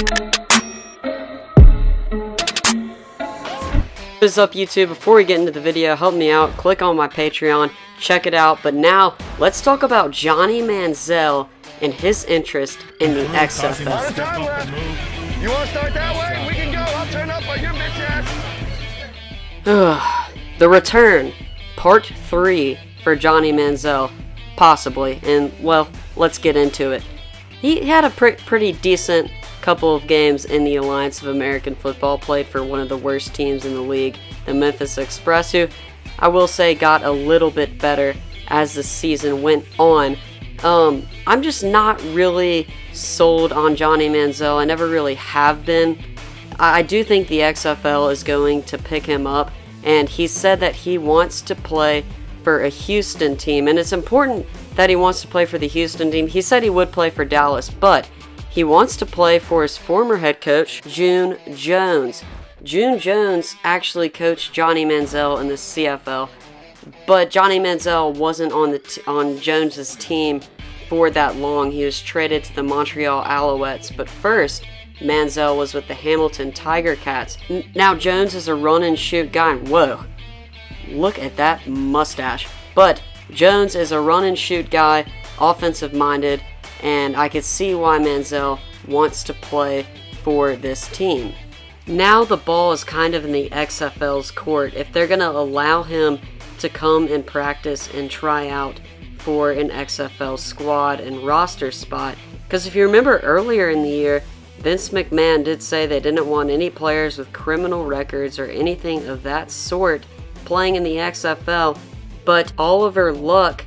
What is up, YouTube? Before we get into the video, help me out, click on my Patreon, check it out. But now, let's talk about Johnny Manziel and his interest in the XFL. You want to start that way? We can go. I'll turn up on your bitch ass. The return, part 3 for Johnny Manziel, possibly. And, well, let's get into it. He had a pretty decent couple of games in the Alliance of American Football, played for one of the worst teams in the league, the Memphis Express, who I will say got a little bit better as the season went on. I'm just not really sold on Johnny Manziel. I never really have been. I do think the XFL is going to pick him up, and he said that he wants to play for a Houston team, and it's important that he wants to play for the Houston team. He said he would play for Dallas, but he wants to play for his former head coach, June Jones. June Jones actually coached Johnny Manziel in the CFL, but Johnny Manziel wasn't on Jones's team for that long. He was traded to the Montreal Alouettes, but first, Manziel was with the Hamilton Tiger Cats. Now, Jones is a run-and-shoot guy. Whoa, look at that mustache. But Jones is a run-and-shoot guy, offensive-minded, and I could see why Manziel wants to play for this team. Now the ball is kind of in the XFL's court. If they're going to allow him to come and practice and try out for an XFL squad and roster spot, because if you remember earlier in the year, Vince McMahon did say they didn't want any players with criminal records or anything of that sort playing in the XFL, but Oliver Luck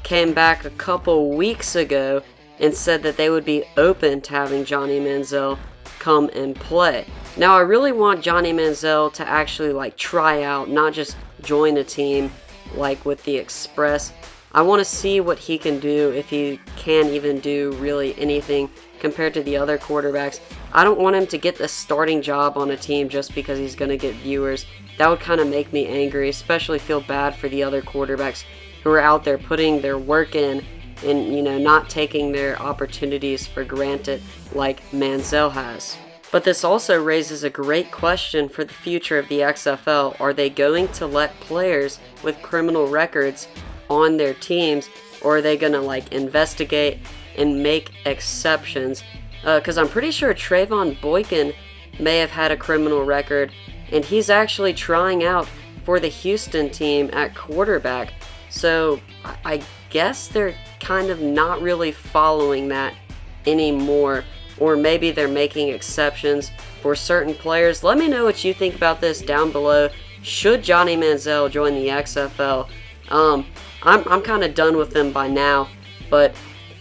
came back a couple weeks ago and said that they would be open to having Johnny Manziel come and play. Now, I really want Johnny Manziel to actually try out, not just join a team like with the Express. I want to see what he can do, if he can even do really anything compared to the other quarterbacks. I don't want him to get the starting job on a team just because he's going to get viewers. That would kind of make me angry, especially feel bad for the other quarterbacks who are out there putting their work in and, not taking their opportunities for granted like Manziel has. But this also raises a great question for the future of the XFL. Are they going to let players with criminal records on their teams, or are they going to investigate and make exceptions? Because I'm pretty sure Trayvon Boykin may have had a criminal record, and he's actually trying out for the Houston team at quarterback. So I guess they're kind of not really following that anymore, or maybe they're making exceptions for certain players. Let me know what you think about this down below. Should Johnny Manziel join the XFL? I'm kind of done with him by now, but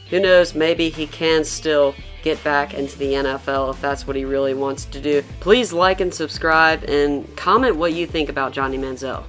who knows, maybe he can still get back into the NFL if that's what he really wants to do. Please like and subscribe and comment what you think about Johnny Manziel.